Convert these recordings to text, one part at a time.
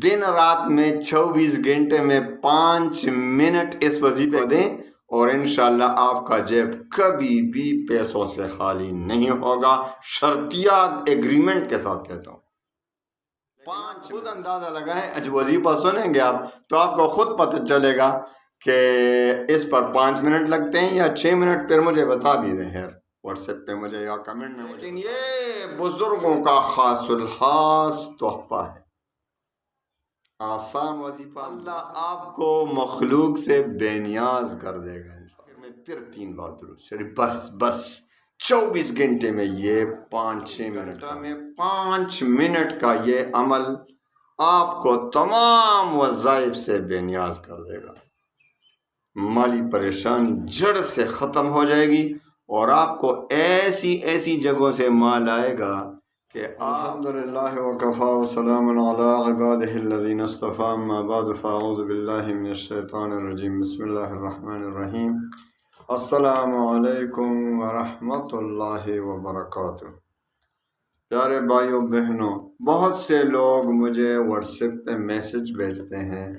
دن رات میں 24 گھنٹے میں 5 منٹ اس وظیفے دیں اور انشاءاللہ آپ کا جیب کبھی بھی پیسوں سے خالی نہیں ہوگا، شرطیہ ایگریمنٹ کے ساتھ کہتا ہوں۔ 5 خود اندازہ لگائیں، وظیفہ سنیں گے آپ تو آپ کو خود پتہ چلے گا کہ اس پر 5 منٹ لگتے ہیں یا 6 منٹ، پھر مجھے بتا بھی دیں خیر واٹس ایپ پہ مجھے یا کمنٹ میں۔ لیکن یہ بزرگوں کا خاص الخاص تحفہ ہے، آسان وظیفہ، اللہ آپ کو مخلوق سے بے نیاز کر دے گا۔ میں پھر 3 بار درود شریف، بس 24 گھنٹے میں یہ 5-6 منٹ میں 5 منٹ کا یہ عمل آپ کو تمام وظائف سے بے نیاز کر دے گا، مالی پریشانی جڑ سے ختم ہو جائے گی اور آپ کو ایسی جگہوں سے مال آئے گا کہ الحمدللہ وکفا وسلام علی عبادہ الذین اصطفی، اما بعد فاعوذ باللہ من الشیطان الرجیم، بسم اللہ الرحمن الرحیم، السلام علیکم ورحمۃ اللہ وبرکاتہ۔ پیارے بھائیوں بہنوں، بہت سے لوگ مجھے واٹس ایپ پہ میسج بھیجتے ہیں،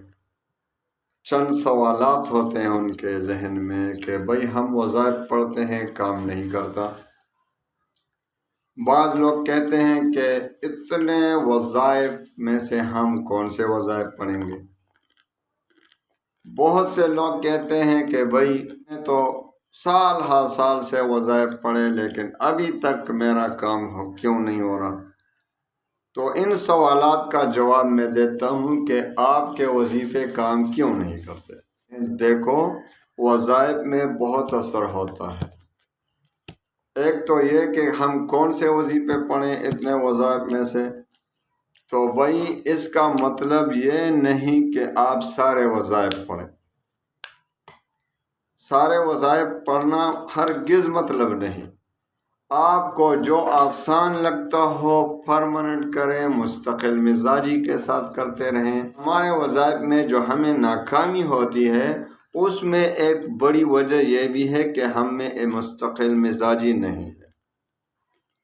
چند سوالات ہوتے ہیں ان کے ذہن میں کہ بھائی ہم وظائف پڑھتے ہیں کام نہیں کرتا۔ بعض لوگ کہتے ہیں کہ اتنے وظائف میں سے ہم کون سے وظائف پڑھیں گے۔ بہت سے لوگ کہتے ہیں کہ بھائی میں تو سال ہر سال سے وظائف پڑھے لیکن ابھی تک میرا کام کیوں نہیں ہو رہا۔ تو ان سوالات کا جواب میں دیتا ہوں کہ آپ کے وظیفے کام کیوں نہیں کرتے۔ دیکھو، وظائف میں بہت اثر ہوتا ہے۔ ایک تو یہ کہ ہم کون سے وظیفے پڑھیں اتنے وظائف میں سے، تو بھائی اس کا مطلب یہ نہیں کہ آپ سارے وظائف پڑھیں۔ سارے وظائف پڑھنا ہرگز مطلب نہیں۔ آپ کو جو آسان لگتا ہو پرماننٹ کریں، مستقل مزاجی کے ساتھ کرتے رہیں۔ ہمارے وظائف میں جو ہمیں ناکامی ہوتی ہے اس میں ایک بڑی وجہ یہ بھی ہے کہ ہم میں مستقل مزاجی نہیں ہے۔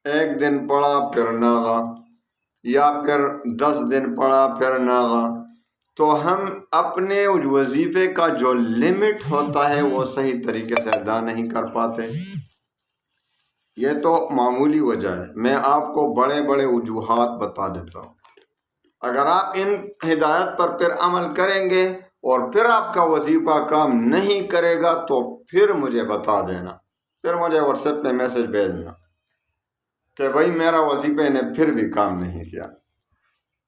ایک دن پڑھا پھر ناغا، یا پھر 10 دن پڑھا پھر ناغا، تو ہم اپنے وظیفے کا جو لمٹ ہوتا ہے وہ صحیح طریقے سے ادا نہیں کر پاتے۔ یہ تو معمولی وجہ ہے، میں آپ کو بڑے وجوہات بتا دیتا ہوں۔ اگر آپ ان ہدایت پر پھر عمل کریں گے اور پھر آپ کا وظیفہ کام نہیں کرے گا تو پھر مجھے بتا دینا، پھر مجھے واٹس ایپ پہ میسج بھیجنا کہ بھائی میرا وظیفے نے پھر بھی کام نہیں کیا۔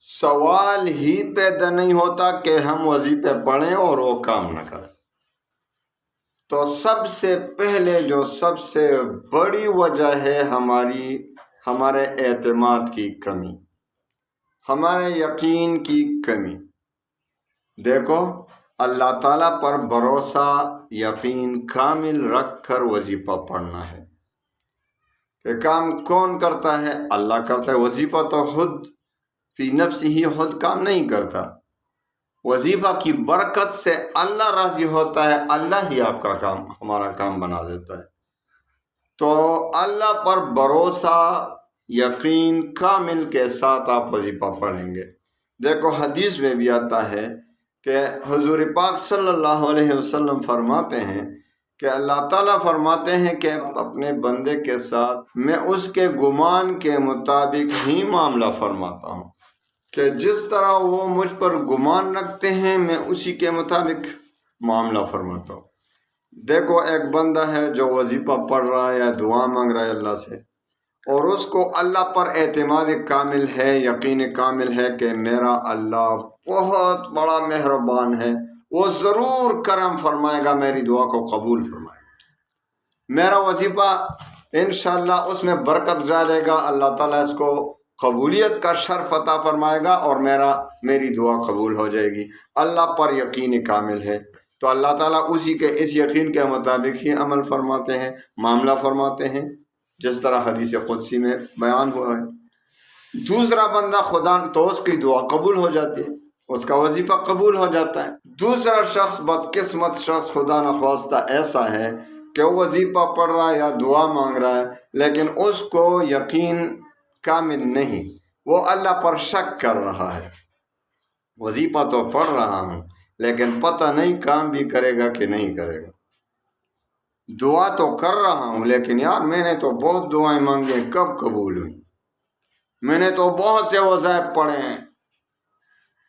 سوال ہی پیدا نہیں ہوتا کہ ہم وظیفے پڑھیں اور وہ کام نہ کریں۔ تو سب سے پہلے جو سب سے بڑی وجہ ہے ہمارے اعتماد کی کمی، ہمارے یقین کی کمی۔ دیکھو، اللہ تعالیٰ پر بھروسہ یقین کامل رکھ کر وظیفہ پڑھنا ہے۔ کہ کام کون کرتا ہے؟ اللہ کرتا ہے۔ وظیفہ تو خود فی نفس ہی خود کام نہیں کرتا، وظیفہ کی برکت سے اللہ راضی ہوتا ہے، اللہ ہی آپ کا کام ہمارا کام بنا دیتا ہے۔ تو اللہ پر بھروسہ یقین کامل کے ساتھ آپ وظیفہ پڑھیں گے۔ دیکھو، حدیث میں بھی آتا ہے کہ حضور پاک صلی اللہ علیہ وسلم فرماتے ہیں کہ اللہ تعالیٰ فرماتے ہیں کہ اپنے بندے کے ساتھ میں اس کے گمان کے مطابق ہی معاملہ فرماتا ہوں، کہ جس طرح وہ مجھ پر گمان رکھتے ہیں میں اسی کے مطابق معاملہ فرماتا ہوں۔ دیکھو، ایک بندہ ہے جو وظیفہ پڑھ رہا ہے یا دعا مانگ رہا ہے اللہ سے، اور اس کو اللہ پر اعتماد کامل ہے، یقین کامل ہے کہ میرا اللہ بہت بڑا مہربان ہے، وہ ضرور کرم فرمائے گا، میری دعا کو قبول فرمائے گا، میرا وظیفہ انشاءاللہ اس میں برکت ڈالے گا، اللہ تعالیٰ اس کو قبولیت کا شرف عطا فرمائے گا اور میری دعا قبول ہو جائے گی۔ اللہ پر یقین کامل ہے تو اللہ تعالیٰ اسی کے اس یقین کے مطابق ہی عمل فرماتے ہیں، معاملہ فرماتے ہیں، جس طرح حدیث قدسی میں بیان ہوا ہے۔ دوسرا بندہ خدا تو اس کی دعا قبول ہو جاتی ہے، اس کا وظیفہ قبول ہو جاتا ہے۔ دوسرا شخص، بدقسمت شخص خدا نخواستہ ایسا ہے کہ وہ وظیفہ پڑھ رہا ہے یا دعا مانگ رہا ہے لیکن اس کو یقین کامل نہیں، وہ اللہ پر شک کر رہا ہے، وظیفہ تو پڑھ رہا ہوں لیکن پتہ نہیں کام بھی کرے گا کہ نہیں کرے گا۔ دعا تو کر رہا ہوں لیکن یار میں نے تو بہت دعائیں مانگی ہیں، کب قبول ہوئی؟ میں نے تو بہت سے وظائف پڑھے ہیں،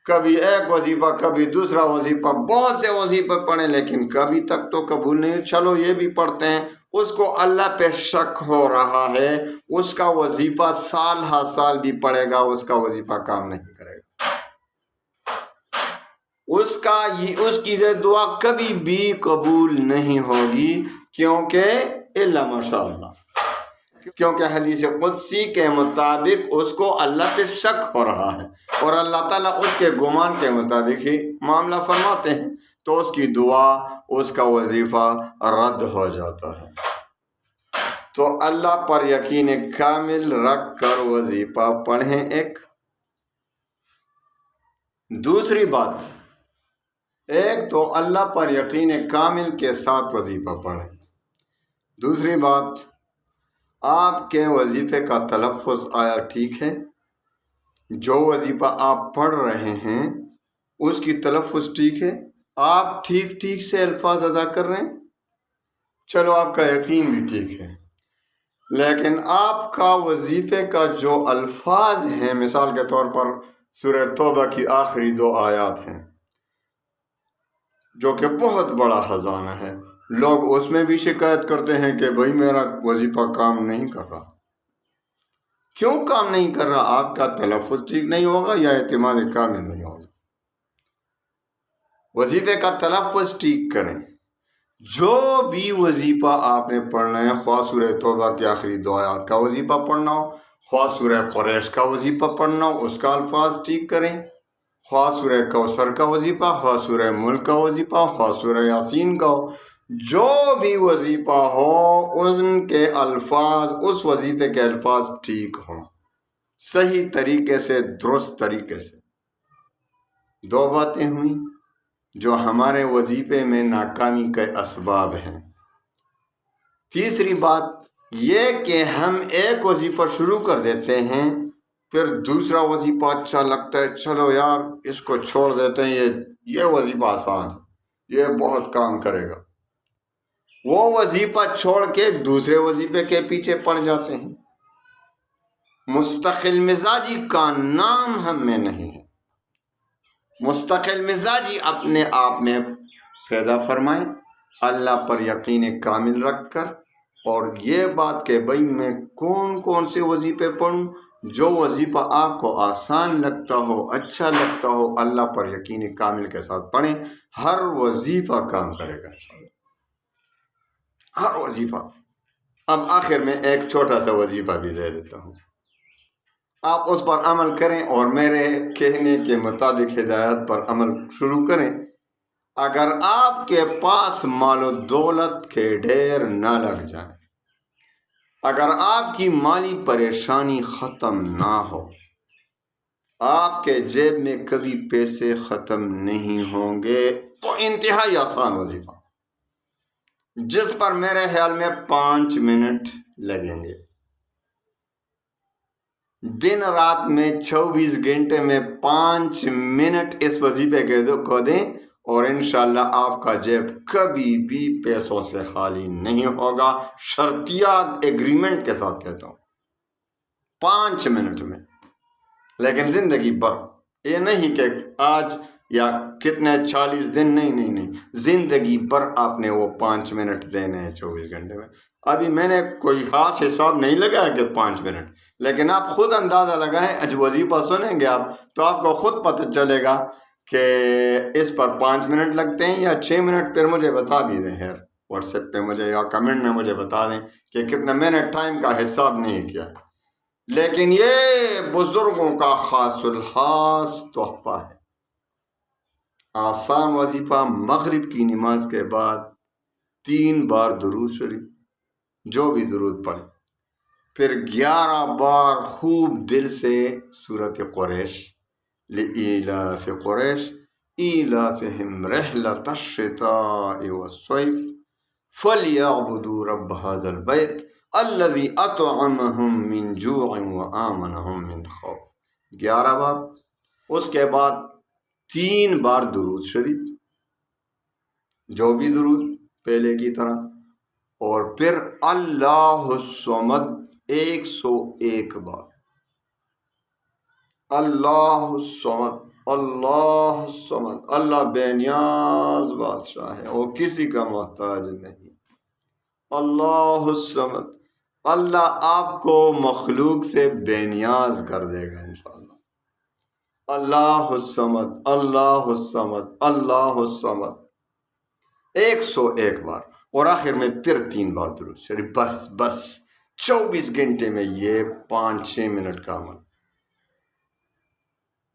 کبھی ایک وظیفہ کبھی دوسرا وظیفہ، بہت سے وظیفے پڑھے لیکن کبھی تک تو قبول نہیں۔ چلو یہ بھی پڑھتے ہیں، اس کو اللہ پہ شک ہو رہا ہے، اس کا وظیفہ سال ہر سال بھی پڑھے گا، اس کا وظیفہ کام نہیں کرے گا، اس کی دعا کبھی بھی قبول نہیں ہوگی، کیونکہ الا ماشاء اللہ، کیونکہ حدیث قدسی کے مطابق اس کو اللہ پہ شک ہو رہا ہے اور اللہ تعالیٰ اس کے گمان کے مطابق ہی معاملہ فرماتے ہیں، تو اس کی دعا، اس کا وظیفہ رد ہو جاتا ہے۔ تو اللہ پر یقین کامل رکھ کر وظیفہ پڑھیں۔ ایک دوسری بات، ایک تو اللہ پر یقین کامل کے ساتھ وظیفہ پڑھیں، دوسری بات آپ کے وظیفے کا تلفظ آیا ٹھیک ہے؟ جو وظیفہ آپ پڑھ رہے ہیں اس کی تلفظ ٹھیک ہے؟ آپ ٹھیک سے الفاظ ادا کر رہے ہیں؟ چلو آپ کا یقین بھی ٹھیک ہے، لیکن آپ کا وظیفے کا جو الفاظ ہیں، مثال کے طور پر سورہ توبہ کی آخری 2 آیات ہیں جو کہ بہت بڑا خزانہ ہے، لوگ اس میں بھی شکایت کرتے ہیں کہ بھائی میرا وظیفہ کام نہیں کر رہا۔ کیوں کام نہیں کر رہا؟ آپ کا تلفظ ٹھیک نہیں ہوگا یا اعتماد کامل نہیں ہوگا۔ وظیفے کا تلفظ ٹھیک کریں۔ جو بھی وظیفہ آپ نے پڑھنا ہے، خواہ سورہ توبہ کی آخری 2 آیات کا وظیفہ پڑھنا ہو، خواہ سورہ قریش کا وظیفہ پڑھنا ہو، اس کا الفاظ ٹھیک کریں، خواہ سورہ کوثر کا وظیفہ، خواہ سورہ ملک کا وظیفہ، خواہ سورہ یاسین کا ہو، جو بھی وظیفہ ہو ان کے الفاظ، اس وظیفے کے الفاظ ٹھیک ہوں، صحیح طریقے سے، درست طریقے سے۔ 2 باتیں ہوئیں جو ہمارے وظیفے میں ناکامی کے اسباب ہیں۔ تیسری بات یہ کہ ہم ایک وظیفہ شروع کر دیتے ہیں، پھر دوسرا وظیفہ اچھا لگتا ہے، چلو یار اس کو چھوڑ دیتے ہیں، یہ وظیفہ آسان ہے، یہ بہت کام کرے گا، وہ وظیفہ چھوڑ کے دوسرے وظیفے کے پیچھے پڑ جاتے ہیں۔ مستقل مزاجی کا نام ہم میں نہیں ہے۔ مستقل مزاجی اپنے آپ میں پیدا فرمائیں، اللہ پر یقین کامل رکھ کر، اور یہ بات کہ بھائی میں کون سے وظیفے پڑھوں، جو وظیفہ آپ کو آسان لگتا ہو، اچھا لگتا ہو، اللہ پر یقین کامل کے ساتھ پڑھیں، ہر وظیفہ کام کرے گا، ہر وظیفہ۔ اب آخر میں ایک چھوٹا سا وظیفہ بھی دے دیتا ہوں، آپ اس پر عمل کریں اور میرے کہنے کے مطابق ہدایت پر عمل شروع کریں۔ اگر آپ کے پاس مال و دولت کے ڈھیر نہ لگ جائیں، اگر آپ کی مالی پریشانی ختم نہ ہو، آپ کے جیب میں کبھی پیسے ختم نہیں ہوں گے، تو انتہائی آسان وظیفہ جس پر میرے خیال میں 5 منٹ لگیں گے، دن رات میں 24 گھنٹے میں 5 منٹ اس وظیفے کو دیں اور انشاءاللہ آپ کا جیب کبھی بھی پیسوں سے خالی نہیں ہوگا، شرطیہ ایگریمنٹ کے ساتھ کہتا ہوں، 5 منٹ میں۔ لیکن زندگی بھر، یہ نہیں کہ آج یا کتنے 40 دن، نہیں، زندگی بھر آپ نے وہ 5 منٹ دینے ہیں 24 گھنٹے میں۔ ابھی میں نے کوئی خاص حساب نہیں لگایا کہ 5 منٹ، لیکن آپ خود اندازہ لگائیں، آج وظیفہ سنیں گے آپ تو آپ کو خود پتہ چلے گا کہ اس پر 5 منٹ لگتے ہیں یا 6 منٹ۔ پھر مجھے بتا بھی دیں، خیر واٹس ایپ پہ مجھے یا کمنٹ میں مجھے بتا دیں کہ کتنا میں نے ٹائم کا حساب نہیں کیا ہے، لیکن یہ بزرگوں کا خاص الخاص تحفہ ہے۔ آسان وظیفہ، مغرب کی نماز کے بعد 3 بار درود شریف، جو بھی درود پڑھیں، پھر 11 بار خوب دل سے سورۃ قریش، لإیلاف قریش ایلافہم رحلۃ الشتاء والصیف فلیعبدوا رب ھذا البیت الذی اطعمہم من جوع وآمنہم من خوف، 11 بار۔ اس کے بعد 3 بار درود شریف، جو بھی درود پہلے کی طرح، اور پھر اللہ الصمد 101 بار، اللہ الصمد، اللہ الصمد، اللہ بے نیاز بادشاہ ہے اور کسی کا محتاج نہیں، اللہ الصمد، اللہ آپ کو مخلوق سے بے نیاز کر دے گا انشاءاللہ، اللہ الصمد، اللہ الصمد، اللہ الصمد 101 بار، اور آخر میں پھر 3 بار درود شریف، بس 24 گھنٹے میں یہ 5-6 منٹ کا عمل،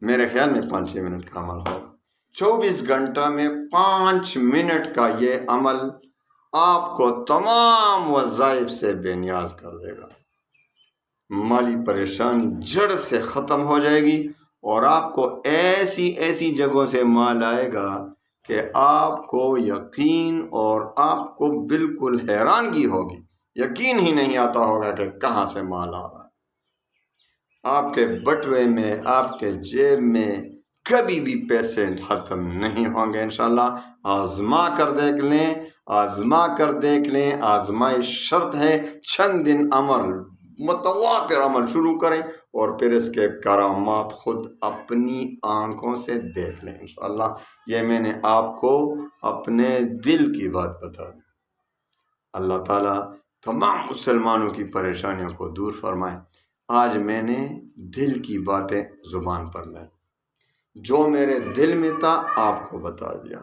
میرے خیال میں 5-6 منٹ کا عمل ہوگا، 24 گھنٹہ میں 5 منٹ کا یہ عمل آپ کو تمام وظائف سے بے نیاز کر دے گا، مالی پریشانی جڑ سے ختم ہو جائے گی، اور آپ کو ایسی جگہوں سے مال آئے گا کہ آپ کو یقین اور آپ کو بالکل حیرانگی ہوگی، یقین ہی نہیں آتا ہوگا کہ کہاں سے مال آ رہا ہے، آپ کے بٹوے میں، آپ کے جیب میں کبھی بھی پیسے ختم نہیں ہوں گے انشاءاللہ۔ آزما کر دیکھ لیں، آزما کر دیکھ لیں، آزمائش شرط ہے، چند دن عمل، متواتر عمل شروع کریں اور پھر اس کے کرامات خود اپنی آنکھوں سے دیکھ لیں انشاءاللہ۔ یہ میں نے آپ کو اپنے دل کی بات بتا دی۔ اللہ تعالیٰ تمام مسلمانوں کی پریشانیوں کو دور فرمائے۔ آج میں نے دل کی باتیں زبان پر لائیں، جو میرے دل میں تھا آپ کو بتا دیا،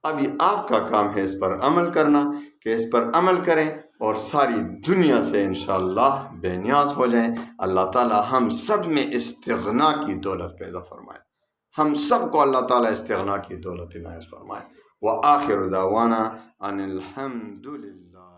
اب یہ آپ کا کام ہے اس پر عمل کرنا، کہ اس پر عمل کریں اور ساری دنیا سے انشاءاللہ بے نیاز ہو جائیں۔ اللہ تعالیٰ ہم سب میں استغنا کی دولت پیدا فرمائے، ہم سب کو اللہ تعالیٰ استغنا کی دولت عنایت فرمائے۔ وآخر دعوانا ان الحمد للہ۔